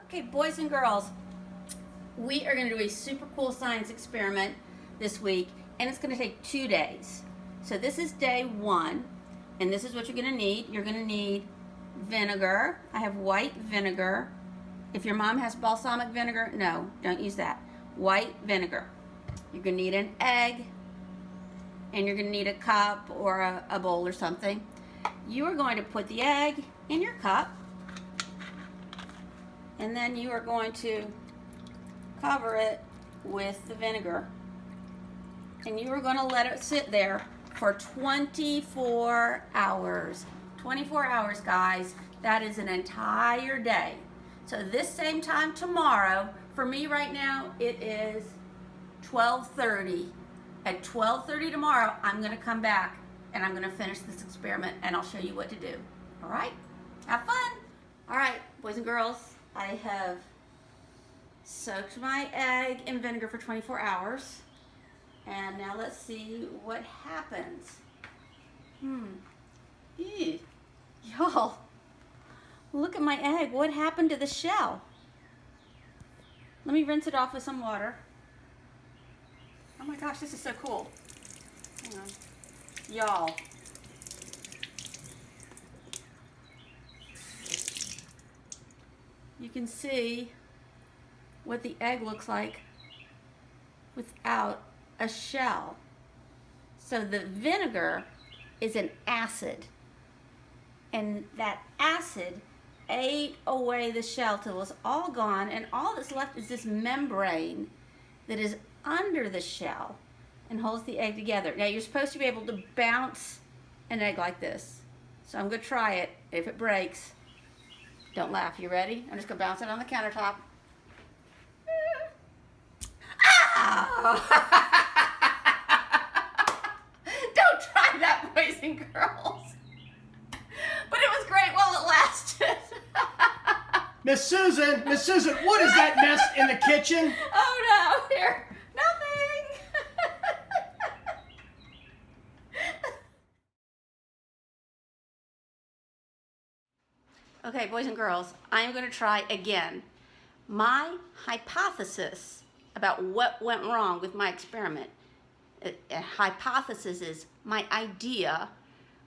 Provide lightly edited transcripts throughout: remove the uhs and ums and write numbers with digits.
Okay, boys and girls, we are going to do a super cool science experiment this week, and it's going to take 2 days. So this is day 1, and this is what you're going to need. You're going to need vinegar. I have white vinegar. If your mom has balsamic vinegar, no, don't use that. White vinegar. You're going to need an egg, and you're going to need a cup or a bowl or something. You are going to put the egg in your cup, and then you are going to cover it with the vinegar, and you are going to let it sit there for 24 hours. 24 hours, guys. That is an entire day. So this same time tomorrow, for me right now, it is 12:30. At 12:30 tomorrow, I'm going to come back and I'm going to finish this experiment, and I'll show you what to do. All right? Have fun. All right, boys and girls, I have soaked my egg in vinegar for 24 hours. And now let's see what happens. Ew. Y'all, look at my egg. What happened to the shell? Let me rinse it off with some water. Oh my gosh, this is so cool. Hang on. Y'all. You can see what the egg looks like without a shell. So the vinegar is an acid, and that acid ate away the shell till it's all gone, and all that's left is this membrane that is under the shell and holds the egg together. Now you're supposed to be able to bounce an egg like this. So I'm gonna try it. If it breaks, don't laugh. You ready? I'm just gonna bounce it on the countertop. Don't try that, boys and girls. But it was great while it lasted. Miss Susan, what is that mess in the kitchen? Oh no, here, nothing. Okay, boys and girls, I'm going to try again. My hypothesis about what went wrong with my experiment. A hypothesis is my idea.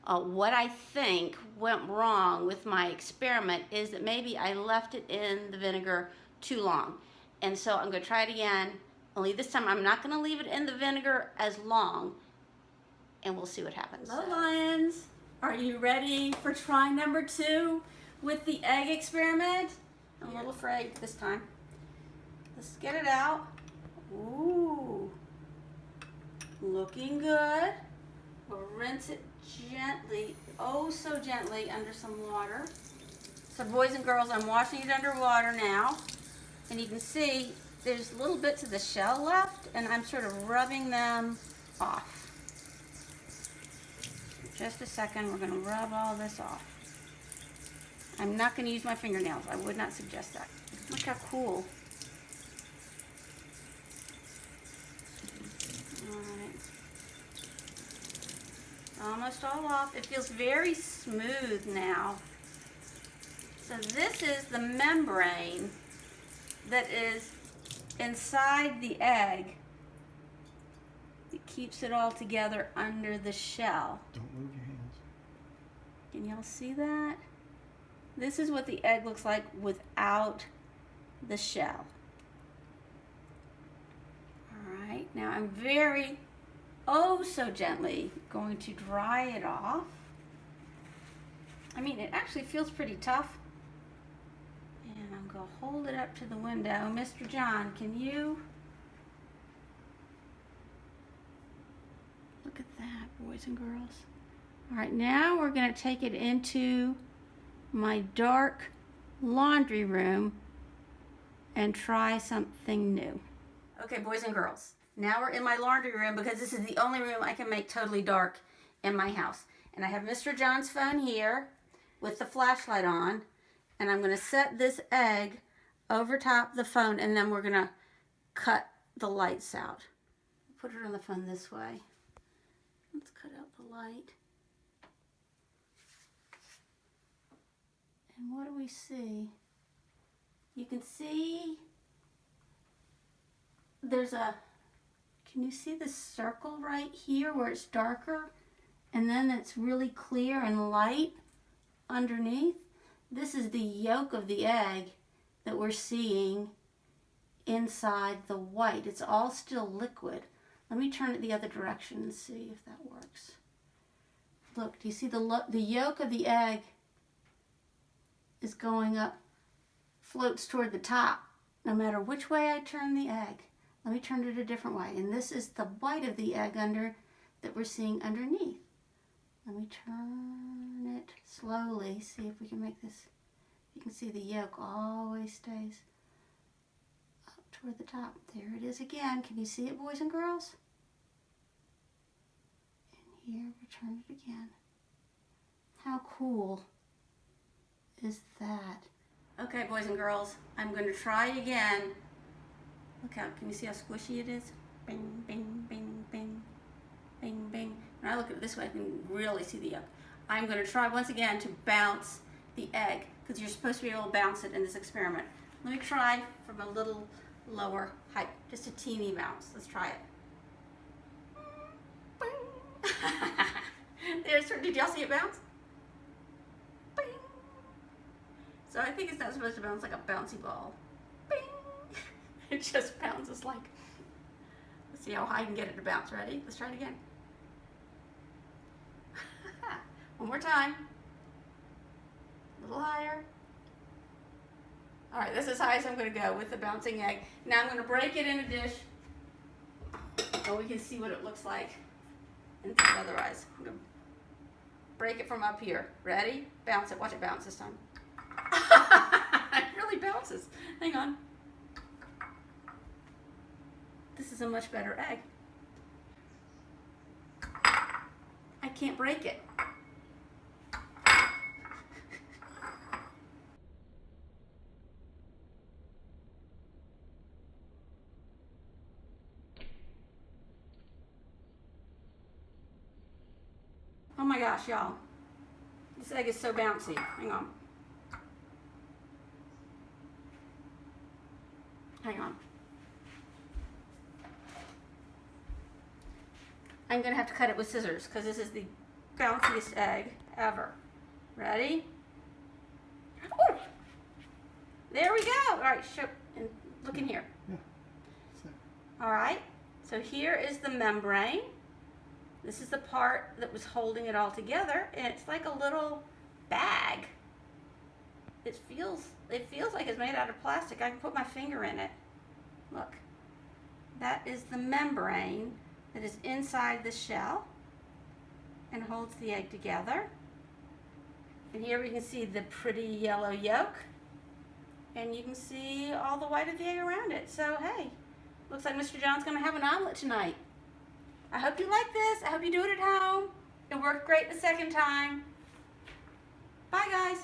What I think went wrong with my experiment is that maybe I left it in the vinegar too long. And so I'm going to try it again, only this time I'm not going to leave it in the vinegar as long, and we'll see what happens. Hello, Lions. Are you ready for try number 2 with the egg experiment? I'm a little afraid this time. Let's get it out. Ooh, looking good. We'll rinse it gently, oh so gently, under some water. So boys and girls, I'm washing it under water now, and you can see there's little bits of the shell left, and I'm sort of rubbing them off. Just a second, we're going to rub all this off. I'm not going to use my fingernails. I would not suggest that. Look how cool. Almost all off. It feels very smooth now. So this is the membrane that is inside the egg. It keeps it all together under the shell. Don't move your hands. Can y'all see that? This is what the egg looks like without the shell. All right, now I'm oh so gently going to dry it off. I mean, it actually feels pretty tough. And I'm going to hold it up to the window. Mr. John, can you? Look at that, boys and girls. All right, now we're going to take it into my dark laundry room and try something new. Okay, boys and girls. Now we're in my laundry room because this is the only room I can make totally dark in my house. And I have Mr. John's phone here with the flashlight on. And I'm going to set this egg over top the phone, and then we're going to cut the lights out. Put it on the phone this way. Let's cut out the light. And what do we see? You can see there's a, can you see the circle right here where it's darker? And then it's really clear and light underneath. This is the yolk of the egg that we're seeing inside the white. It's all still liquid. Let me turn it the other direction and see if that works. Look, do you see the yolk of the egg is going up, floats toward the top, no matter which way I turn the egg. Let me turn it a different way. And this is the white of the egg that we're seeing underneath. Let me turn it slowly, see if we can make this. You can see the yolk always stays up toward the top. There it is again. Can you see it, boys and girls? And here we turn it again. How cool is that? Okay, boys and girls, I'm going to try again. Look how, can you see how squishy it is? Bing, bing, bing, bing, bing, bing. When I look at it this way, I can really see the yolk. I'm going to try once again to bounce the egg, because you're supposed to be able to bounce it in this experiment. Let me try from a little lower height, just a teeny bounce. Let's try it. Did y'all see it bounce? Bing. So I think it's not supposed to bounce like a bouncy ball. Bing. It just bounces like, let's see how high I can get it to bounce. Ready? Let's try it again. One more time. A little higher. All right, this is as high as I'm going to go with the bouncing egg. Now I'm going to break it in a dish so we can see what it looks like inside otherwise. I'm going to break it from up here. Ready? Bounce it. Watch it bounce this time. It really bounces. Hang on. This is a much better egg. I can't break it. Oh my gosh, y'all. This egg is so bouncy. Hang on. Hang on. I'm going to have to cut it with scissors because this is the bounciest egg ever. Ready? Ooh! There we go. All right, and look in here. Yeah. All right. So here is the membrane. This is the part that was holding it all together, and it's like a little bag. It feels like it's made out of plastic. I can put my finger in it. Look. That is the membrane that is inside the shell and holds the egg together. And here we can see the pretty yellow yolk, and you can see all the white of the egg around it. So hey, looks like Mr. John's going to have an omelet tonight. I hope you like this. I hope you do it at home. It worked great the second time. Bye, guys.